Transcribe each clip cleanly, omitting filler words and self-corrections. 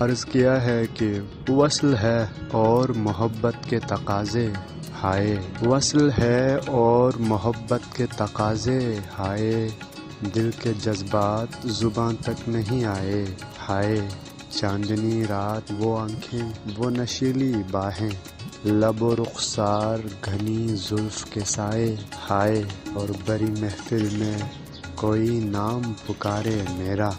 عرض کیا ہے کہ وصل ہے اور محبت کے تقاضے ہائے، وصل ہے اور محبت کے تقاضے ہائے، دل کے جذبات زباں تک نہیں آئے ہائے، چاندنی رات وہ آنکھیں وہ نشیلی باہیں، لب و رخسار گھنی زلف کے سائے ہائے، اور بری محفل میں کوئی نام پکارے میرا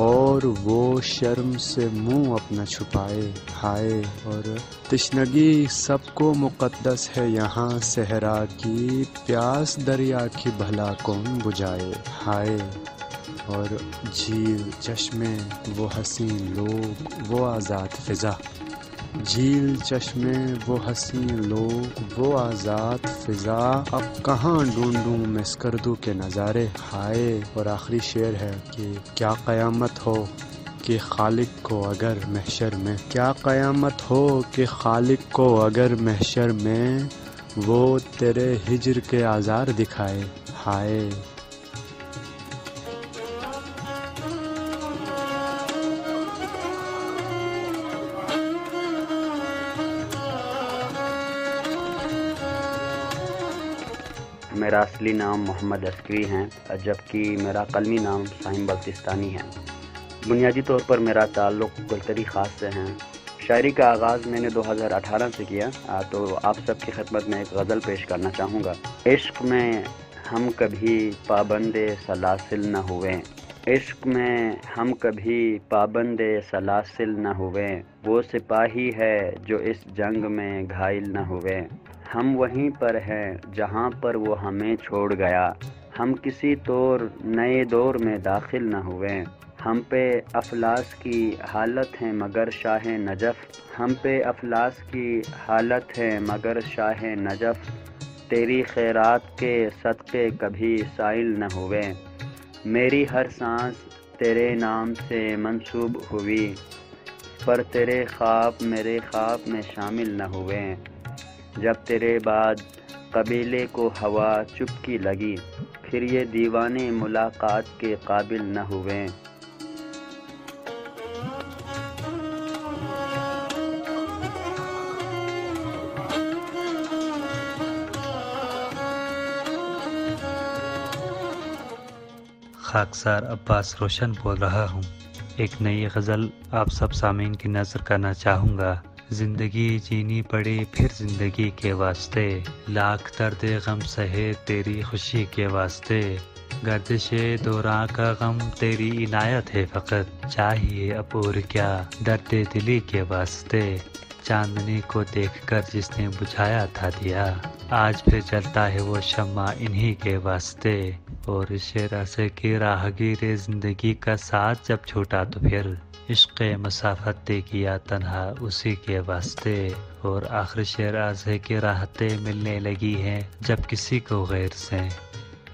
اور وہ شرم سے منہ اپنا چھپائے ہائے، اور تشنگی سب کو مقدس ہے یہاں صحرا کی، پیاس دریا کی بھلا کون بجھائے ہائے، اور جھیل چشمے وہ حسین لوگ وہ آزاد فضا، جھیل چشمے وہ حسین لوگ وہ آزاد فضا، اب کہاں ڈھونڈوں مسکردو کے نظارے ہائے، اور آخری شعر ہے کہ کیا قیامت ہو کہ خالق کو اگر محشر میں، کیا قیامت ہو کہ خالق کو اگر محشر میں وہ تیرے ہجر کے آزار دکھائے ہائے۔ میرا اصلی نام محمد عسکری ہے، جبکہ میرا قلمی نام ساحم بلتستانی ہے۔ بنیادی طور پر میرا تعلق گلتری خاص سے ہے۔ شاعری کا آغاز میں نے 2018 سے کیا، تو آپ سب کی خدمت میں ایک غزل پیش کرنا چاہوں گا۔ عشق میں ہم کبھی پابند سلاسل نہ ہوئے، عشق میں ہم کبھی پابند سلاسل نہ ہوئے، وہ سپاہی ہے جو اس جنگ میں گھائل نہ ہوئے، ہم وہیں پر ہیں جہاں پر وہ ہمیں چھوڑ گیا، ہم کسی طور نئے دور میں داخل نہ ہوئے، ہم پہ افلاس کی حالت ہے مگر شاہ نجف، ہم پہ افلاس کی حالت ہے مگر شاہ نجف، تیری خیرات کے صدقے کبھی سائل نہ ہوئے، میری ہر سانس تیرے نام سے منسوب ہوئی، پر تیرے خواب میرے خواب میں شامل نہ ہوئے، جب تیرے بعد قبیلے کو ہوا چپکی لگی، پھر یہ دیوانے ملاقات کے قابل نہ ہوئے۔ خاکسار عباس روشن بول رہا ہوں۔ ایک نئی غزل آپ سب سامعین کی نظر کرنا چاہوں گا۔ زندگی جینی پڑی پھر زندگی کے واسطے، لاکھ درد غم سہے تیری خوشی کے واسطے، گردش دوراں کا غم تیری عنایت ہے فقط، چاہیے اب اور کیا درد دلی کے واسطے، چاندنی کو دیکھ کر جس نے بجھایا تھا دیا، آج پھر جلتا ہے وہ شمع انہی کے واسطے، اور شعر سے کی راہگیر زندگی کا ساتھ جب چھوٹا تو پھر عشق مسافت دے کیا تنہا اسی کے واسطے، اور آخر شعر عرض ہے کہ راحتیں ملنے لگی ہیں جب کسی کو غیر سے،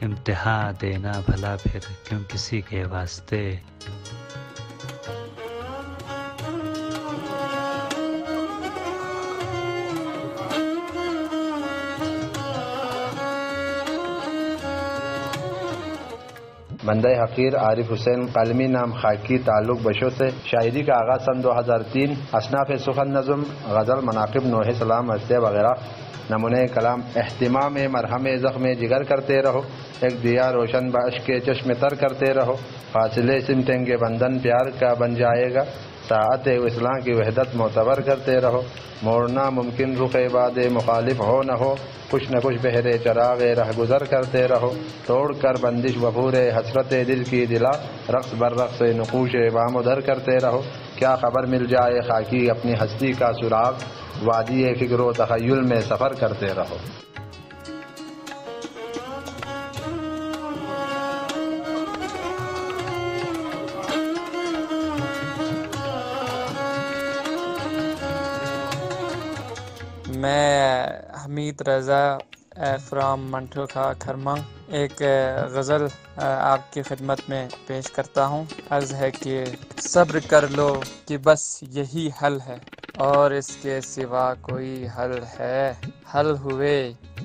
امتحان دینا بھلا پھر کیوں کسی کے واسطے۔ بندہ حقیر عارف حسین، قلمی نام خاکی، تعلق بشو سے۔ شاعری کا آغاز سن 2003، اصناف سخن نظم، غزل، مناقب، نوحہ سلام، عطیہ وغیرہ۔ نمونہ کلام: اہتمام مرہم زخم جگر کرتے رہو، ایک دیا روشن باشک چشم تر کرتے رہو، فاصلے سمٹیں گے بندھن پیار کا بن جائے گا، ساعت اسلام کی وحدت معتبر کرتے رہو، موڑنا ممکن رخ باد مخالف ہو نہ ہو، کچھ نہ کچھ بہرے چراغ رہ گزر کرتے رہو، توڑ کر بندش وفور حسرت دل کی دلا، رقص بر رقص نقوش بام و در کرتے رہو، کیا خبر مل جائے خاکی اپنی ہستی کا سراغ، وادی فکر و تخیل میں سفر کرتے رہو۔ میں حمید رضا فرام منٹوخا کھرمنگ ایک غزل آپ کی خدمت میں پیش کرتا ہوں۔ عرض ہے کہ صبر کر لو کہ بس یہی حل ہے، اور اس کے سوا کوئی حل ہے، حل ہوئے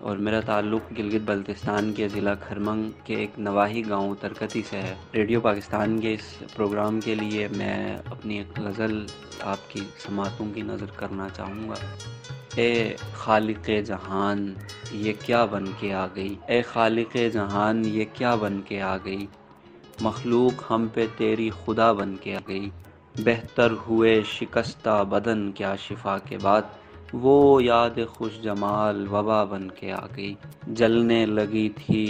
اور میرا تعلق گلگت بلتستان کے ضلع کھرمنگ کے ایک نواحی گاؤں ترکتی سے ہے۔ ریڈیو پاکستان کے اس پروگرام کے لیے میں اپنی ایک غزل آپ کی سماعتوں کی نظر کرنا چاہوں گا۔ اے خالق جہان یہ کیا بن کے آ گئی، اے خالق جہان یہ کیا بن کے آ گئی، مخلوق ہم پہ تیری خدا بن کے آ گئی، بہتر ہوئے شکستہ بدن کیا شفا کے بعد، وہ یاد خوش جمال وبا بن کے آ گئی، جلنے لگی تھی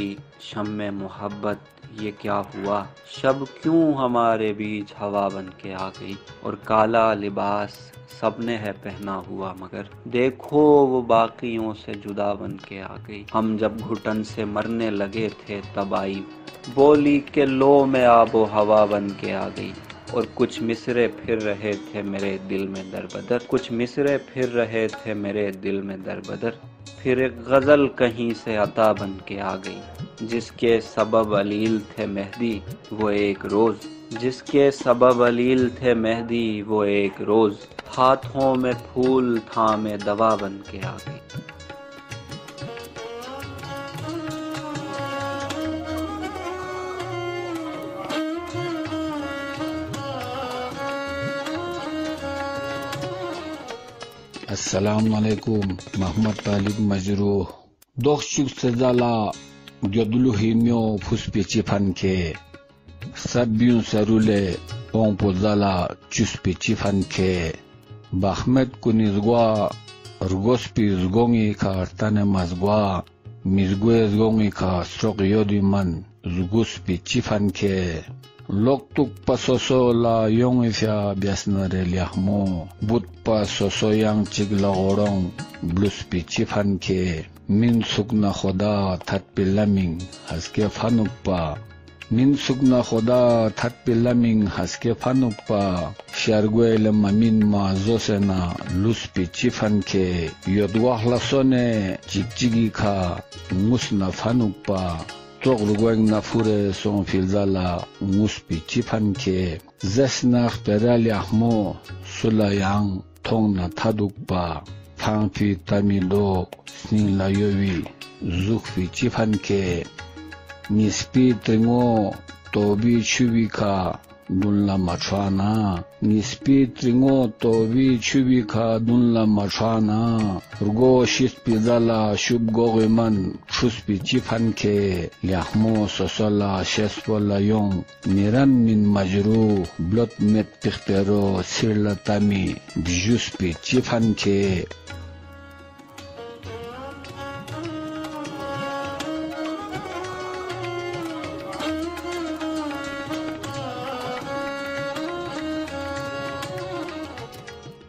شمع محبت یہ کیا ہوا، شب کیوں ہمارے بیچ ہوا بن کے آ گئی، اور کالا لباس سب نے ہے پہنا ہوا مگر دیکھو وہ باقیوں سے جدا بن کے آ گئی، ہم جب گھٹن سے مرنے لگے تھے تب آئی بولی کہ لو میں آب و ہوا بن کے آ گئی، اور کچھ مصرے پھر رہے تھے میرے دل میں در بدر، کچھ مصرے پھر رہے تھے میرے دل میں در بدر، پھر ایک غزل کہیں سے عطا بن کے آ گئی، جس کے سبب علیل تھے مہدی وہ ایک روز، جس کے سبب علیل تھے مہدی وہ ایک روز، ہاتھوں میں پھول تھامے دوا بن کے آ گئی۔ السلام علیکم محمد طالب مجروح دوخشک سزالا گدلو ہیمیو پھس پیچی پھن کے سبیوں سرولے اون پوزالا چس پیچی پھن کے بحمد کنیزگوا رگوس پیزگونگی کا تن مزگوا مزگوی زگونگی کا سرق یودی من زگوس پیچی پھن کے لوک تک پسوسو لا یونگ فیا بیسنر لیحمو بود پسوسو ینگ چگ لغورنگ بلوس پیچی پھن کے من سکنا خدا تھت پی لمنگ ہس کے فنک پا من سکنا خدا تھت پی لمنگ ہس کے فنک پا شرگوی لما من مازو سینا لوس پیچی پھن کے یدواح لسونے چگ چگی کھا مسنا فنک پا تغرقوين نافورة سون في الزالة موسبي تشيفان كي زسناخ برالي أحمو سولا يان تونغنا تادوك با فان في تاميلو سنين لا يوي زوك في تشيفان كي نسبي ترينغو توبي چوبي كا دون لا مچوانا نسبي ترينغو توبي چوبي كا دون لا مچوانا رگو شیس پی زالا شوب گوغی من چوس پی چیفن که لیحمو سوسولا شیس پولا یون میرن من مجروح بلوت مت پیخترو سیرلا تامی بجوس پی چیفن که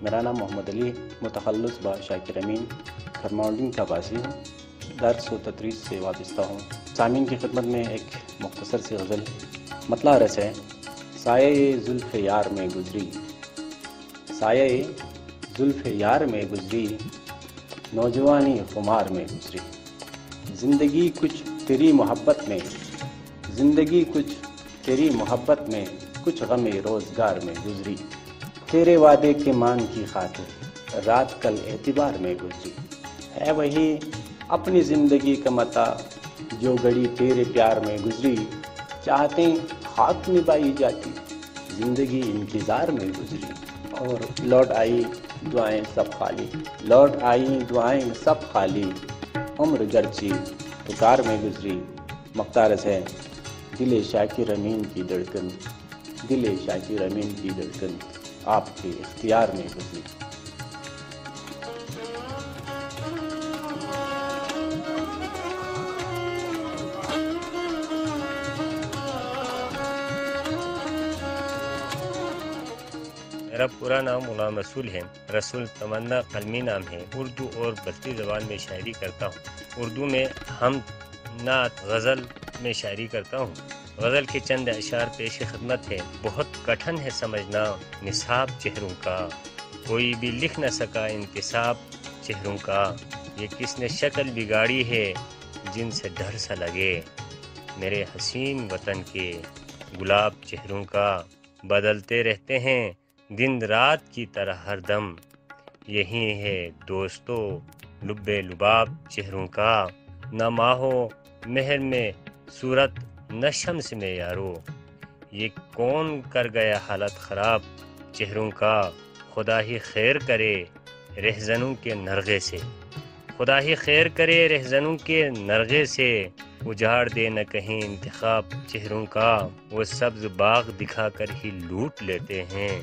میرا نام محمد علی متخلص با شاکر امین کھرمانڈنگ کا باسی ہوں، درس و تدریس سے وابستہ ہوں۔ سامعین کی خدمت میں ایک مختصر سی غزل مطلع رس ہے۔ سایہ زلف یار میں گزری، سایہ زلف یار میں گزری، نوجوانی خمار میں گزری، زندگی کچھ تیری محبت میں، زندگی کچھ تیری محبت میں، کچھ غم روزگار میں گزری، تیرے وعدے کے مان کی خاطر رات کل اعتبار میں گزری، ہے وہی اپنی زندگی کا متا جو گھڑی تیرے پیار میں گزری، چاہتے خاک نبھائی جاتی زندگی انتظار میں گزری، اور لوٹ آئی دعائیں سب خالی، لوٹ آئی دعائیں سب خالی، عمر گرچی پکار میں گزری۔ مقتارس ہے دل شاکر امین کی دھڑکن، دل شاکر امین کی دھڑکن آپ کے اختیار میں گزری۔ میرا پورا نام غلام رسول ہے، رسول تمنا قلمی نام ہے۔ اردو اور بلتی زبان میں شاعری کرتا ہوں۔ اردو میں حمد، نعت، غزل میں شاعری کرتا ہوں۔ غزل کے چند اشعار پیش خدمت ہے۔ بہت کٹھن ہے سمجھنا نصاب چہروں کا، کوئی بھی لکھ نہ سکا انتصاب چہروں کا، یہ کس نے شکل بگاڑی ہے جن سے ڈر سا لگے، میرے حسین وطن کے گلاب چہروں کا، بدلتے رہتے ہیں دن رات کی طرح ہر دم، یہی ہے دوستو لب لباب چہروں کا، نہ ماہو مہر میں صورت نہ شمس میں یارو، یہ کون کر گیا حالت خراب چہروں کا، خدا ہی خیر کرے رہزنوں کے نرغے سے، خدا ہی خیر کرے رہزنوں کے نرغے سے، اجاڑ دے نہ کہیں انتخاب چہروں کا، وہ سبز باغ دکھا کر ہی لوٹ لیتے ہیں،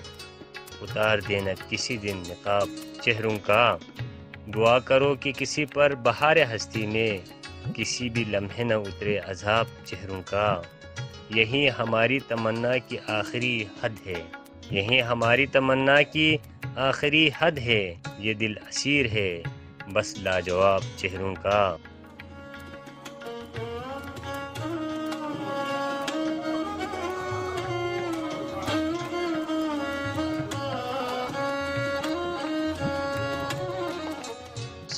اتار دینا کسی دن نقاب چہروں کا، دعا کرو کہ کسی پر بہار ہستی میں کسی بھی لمحے نہ اترے عذاب چہروں کا، یہی ہماری تمنا کی آخری حد ہے، یہی ہماری تمنا کی آخری حد ہے، یہ دل اسیر ہے بس لاجواب چہروں کا۔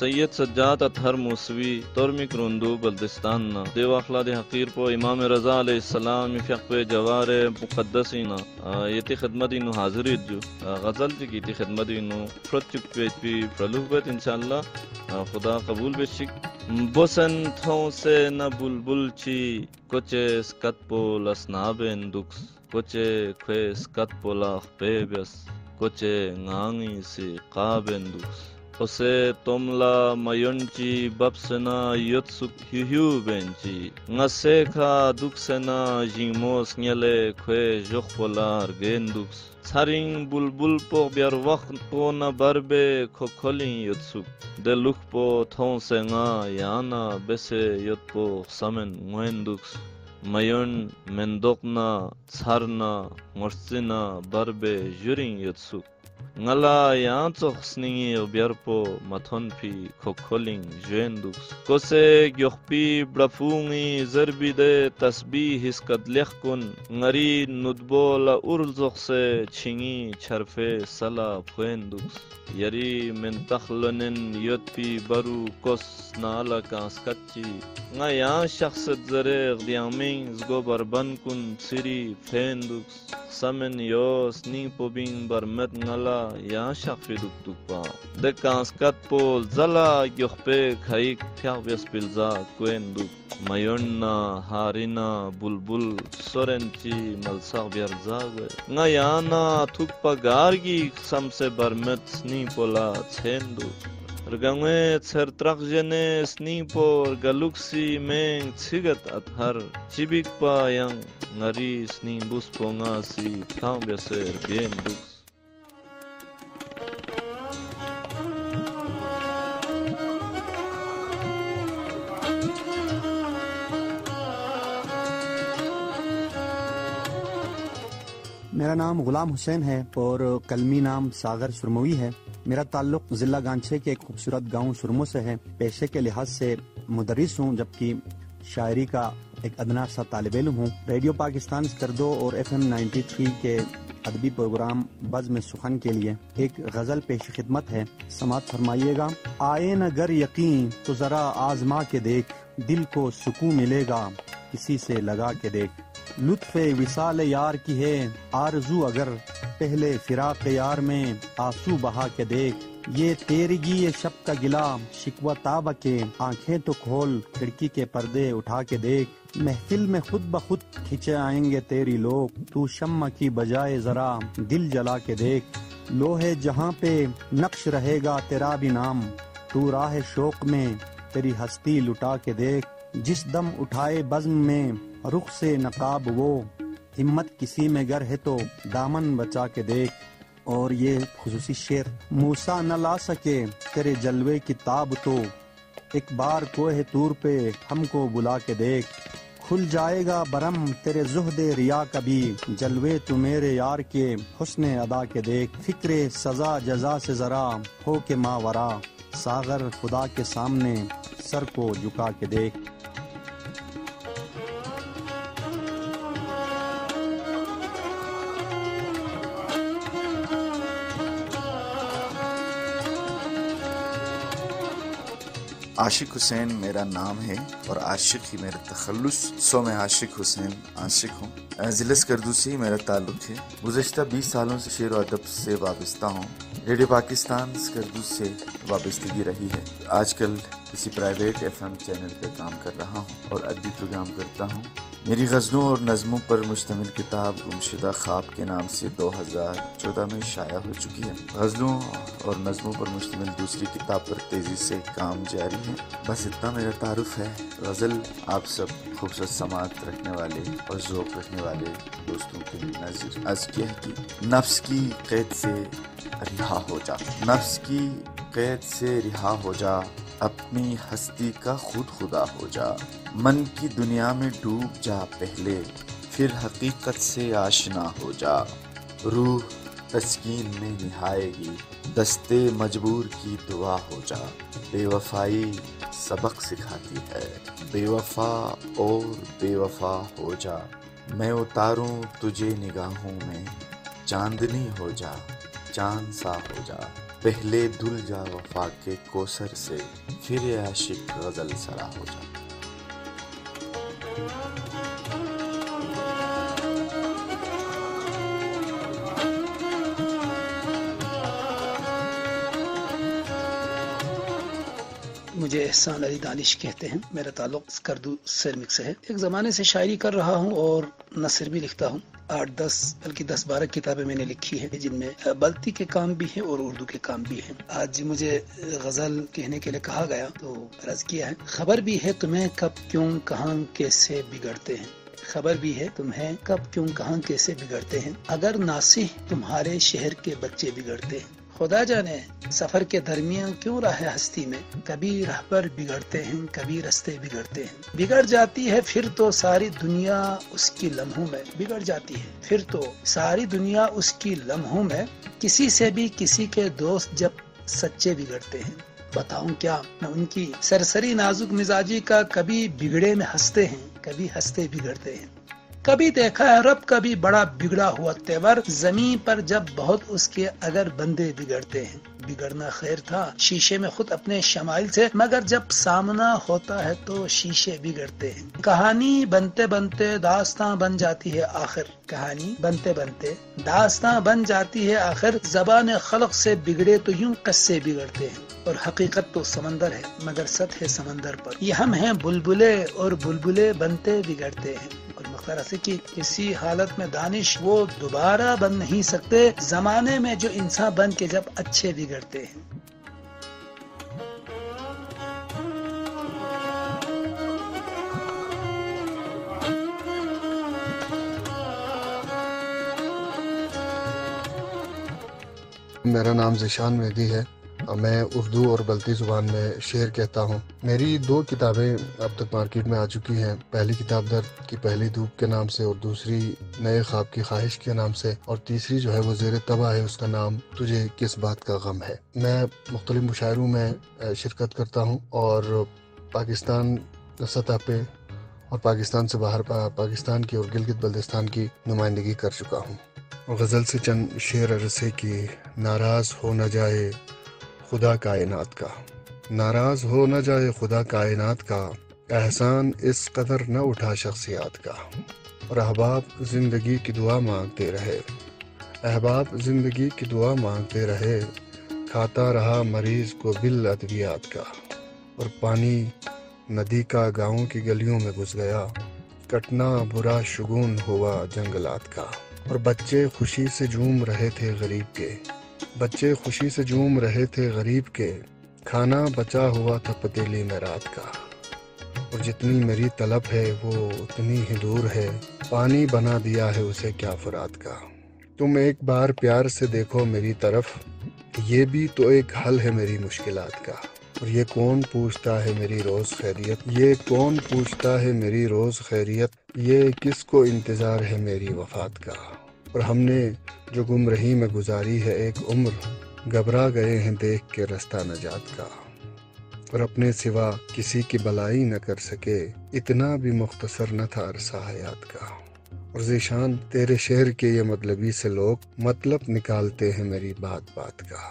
سید سجاد اطہر موسوی ترمک روندو بلدستان نا دیو اخلاد حقیر پو امام رضا علیہ السلام فقہ پہ جوار مقدسینا یتی خدمت انو حاضر جو غزل کی تی خدمت انو فرد چک پیچ پی فرلوح بیت انشاءاللہ خدا قبول بشک۔ بوسن تھوں سے نہ بلبل چی کچے سکت پو لسنابین دکس، کچے کھوے سکت پو لاخ پے بیس، کچے نگانگی سی قابین دکس، اسے تملا میونچی بپسنا یتسک ہیو بینچی، نسیکھا دکسنا جیموس نیلے کھوے جخ پولار گیندکس، سرینگ بلبل پو بیار وقت پو نہ بربے کھوکھلیں یتسک، دلوک پو تھوں سے نگا یانا بسے یت پو سمن مویندکس، میون مندوقنا سرنا مرسنا بربے جرین یتسک، ngala yang tsok sningi biarpo mathon phi khokholing jendux kose gyokhpi brafungi zerbi de tasbih hiskat lekhkun ngari nudbola urzokh se chingi charfe sala phendux yari min takhlonin yotpi baru kos nala kaskachi ngaya shakhsat zareq diaming zgobar bankun siri phendux samen yos ni pobing barmet ngala یا شخفی دک دکپا دکانس کت پول زلا گیخپے کھائیک پیاغ بیس پلزا کوین دک میوننا ہارینا بلبل سورنچی ملساغ بیارزاگوے نگیانا تھکپا گارگی سم سے برمت سنی پولا چھین دک رگنوے چھرطرق جنے سنی پور گلوکسی مینگ چھگت اتھر چبک پا ینگ نری سنی بس پونگا سی پیاغ بیسر گین دک۔ میرا نام غلام حسین ہے اور کلمی نام ساغر سرموی ہے۔ میرا تعلق ضلع گانچھے کے ایک خوبصورت گاؤں سرمو سے ہے۔ پیشے کے لحاظ سے مدرس ہوں جبکہ شاعری کا ایک ادنا سا طالب علم ہوں۔ ریڈیو پاکستان سکردو اور FM 93 کے ادبی پروگرام بزم سخن کے لیے ایک غزل پیش خدمت ہے، سماعت فرمائیے گا۔ آئے نہ گر یقین تو ذرا آزما کے دیکھ، دل کو سکون ملے گا کسی سے لگا کے دیکھ، لطف وصال یار کی ہے آرزو اگر، پہلے فراق یار میں آنسو بہا کے دیکھ، یہ تیرگی یہ شب کا گلا شکوہ تاب کے، آنکھیں تو کھول کھڑکی کے پردے اٹھا کے دیکھ، محفل میں خود بخود کھنچے آئیں گے تیری لوگ، تو شمع کی بجائے ذرا دل جلا کے دیکھ، لوہے جہاں پہ نقش رہے گا تیرا بھی نام، تو راہ شوق میں تیری ہستی لٹا کے دیکھ، جس دم اٹھائے بزم میں رخ سے نقاب وہ، ہمت کسی میں گر ہے تو دامن بچا کے دیکھ۔ اور یہ خصوصی شعر، موسیٰ نہ لا سکے تیرے جلوے کی تاب تو، ایک بار کوہ طور پہ ہم کو بلا کے دیکھ، کھل جائے گا برم تیرے زہد ریا کا بھی، جلوے تو میرے یار کے حسن ادا کے دیکھ، فکر سزا جزا سے ذرا ہو کے ماورا، ساغر خدا کے سامنے سر کو جھکا کے دیکھ۔ عاشق حسین میرا نام ہے اور عاشق ہی میرا تخلص، سو میں عاشق حسین عاشق ہوں۔ ضلع اسکردو سے ہی میرا تعلق ہے۔ گزشتہ 20 سالوں سے شعر و ادب سے وابستہ ہوں۔ ریڈیو پاکستان اسکردو سے وابستگی رہی ہے۔ آج کل کسی پرائیویٹ FM چینل پہ کام کر رہا ہوں اور ادبی پروگرام کرتا ہوں۔ میری غزلوں اور نظموں پر مشتمل کتاب گمشدہ خواب کے نام سے 2014 میں شائع ہو چکی ہے۔ غزلوں اور نظموں پر مشتمل دوسری کتاب پر تیزی سے کام جاری ہے۔ بس اتنا میرا تعارف ہے۔ غزل آپ سب خوبصورت سماعت رکھنے والے اور ذوق رکھنے والے دوستوں کے لیے نظر عرض کیا ہے کہ نفس کی قید سے رہا ہو جا، نفس کی قید سے رہا ہو جا، اپنی ہستی کا خود خدا ہو جا، من کی دنیا میں ڈوب جا پہلے، پھر حقیقت سے آشنا ہو جا، روح تسکین میں نہائے گی، دستے مجبور کی دعا ہو جا، بے وفائی سبق سکھاتی ہے، بے وفا اور بے وفا ہو جا، میں اتاروں تجھے نگاہوں میں، چاندنی ہو جا، چاند سا ہو جا، پہلے دھل جا وفا کے کوثر سے، پھر عاشق غزل سرا ہو جا۔ مجھے احسان علی دانش کہتے ہیں، میرا تعلق اسکردو سیرامک سے ہے۔ ایک زمانے سے شاعری کر رہا ہوں اور نثر بھی لکھتا ہوں۔ 8-10 بلکہ 10-12 کتابیں میں نے لکھی ہیں جن میں بلتی کے کام بھی ہیں اور اردو کے کام بھی ہیں۔ آج مجھے غزل کہنے کے لیے کہا گیا تو عرض کیا ہے، خبر بھی ہے تمہیں کب کیوں کہاں کیسے بگڑتے ہیں، خبر بھی ہے تمہیں کب کیوں کہاں کیسے بگڑتے ہیں، اگر ناصح تمہارے شہر کے بچے بگڑتے ہیں، خدا جانے سفر کے درمیان کیوں راہ ہستی میں، کبھی راہ پر بگڑتے ہیں کبھی رستے بگڑتے ہیں، بگڑ جاتی ہے پھر تو ساری دنیا اس کی لمحوں میں، بگڑ جاتی ہے پھر تو ساری دنیا اس کی لمحوں میں، کسی سے بھی کسی کے دوست جب سچے بگڑتے ہیں، بتاؤں کیا میں ان کی سرسری نازک مزاجی کا، کبھی بگڑے میں ہنستے ہیں کبھی ہنستے بگڑتے ہیں، کبھی دیکھا ہے رب کبھی بڑا بگڑا ہوا تیور، زمین پر جب بہت اس کے اگر بندے بگڑتے ہیں، بگڑنا خیر تھا شیشے میں خود اپنے شمائل سے، مگر جب سامنا ہوتا ہے تو شیشے بگڑتے ہیں، کہانی بنتے بنتے داستاں بن جاتی ہے آخر، کہانی بنتے بنتے داستاں بن جاتی ہے آخر، زبان خلق سے بگڑے تو یوں قصے بگڑتے ہیں، اور حقیقت تو سمندر ہے مگر سطح سمندر پر یہ ہم ہیں بلبلے، اور بلبلے بنتے بگڑتے ہیں، اور مختار سے کہ کسی حالت میں دانش وہ دوبارہ بن نہیں سکتے زمانے میں جو انسان بن کے جب اچھے بگڑتے ہیں۔ میرا نام ذیشان مہدی ہے اور میں اردو اور بلتی زبان میں شعر کہتا ہوں۔ میری 2 کتابیں اب تک مارکیٹ میں آ چکی ہیں، پہلی کتاب درد کی پہلی دھوپ کے نام سے، اور دوسری نئے خواب کی خواہش کے نام سے، اور تیسری جو ہے وہ زیر طبع ہے، اس کا نام تجھے کس بات کا غم ہے۔ میں مختلف مشاعروں میں شرکت کرتا ہوں اور پاکستان سطح پہ اور پاکستان سے باہر پاکستان کی اور گلگت بلتستان کی نمائندگی کر چکا ہوں۔ غزل سے چند شعر عرض ہے کہ ناراض ہو نہ جائے خدا کائنات کا، ناراض ہو نہ جائے خدا کائنات کا، احسان اس قدر نہ اٹھا شخصیات کا، اور احباب زندگی کی دعا مانگتے رہے، احباب زندگی کی دعا مانگتے رہے، کھاتا رہا مریض کو بل ادویات کا، اور پانی ندی کا گاؤں کی گلیوں میں گھس گیا، کٹنا برا شگون ہوا جنگلات کا، اور بچے خوشی سے جھوم رہے تھے غریب کے، بچے خوشی سے جھوم رہے تھے غریب کے، کھانا بچا ہوا تھا پتیلی میں رات کا، اور جتنی میری طلب ہے وہ اتنی ہی دور ہے، پانی بنا دیا ہے اسے کیا فرات کا، تم ایک بار پیار سے دیکھو میری طرف، یہ بھی تو ایک حل ہے میری مشکلات کا، اور یہ کون پوچھتا ہے میری روز خیریت، یہ کون پوچھتا ہے میری روز خیریت، یہ کس کو انتظار ہے میری وفات کا، اور ہم نے جو گمرہی میں گزاری ہے ایک عمر، گھبرا گئے ہیں دیکھ کے رستہ نجات کا، اور اپنے سوا کسی کی بلائی نہ کر سکے، اتنا بھی مختصر نہ تھا عرصہ حیات کا، اور ذیشان تیرے شعر کے یہ مطلبی سے لوگ مطلب نکالتے ہیں میری بات بات کا۔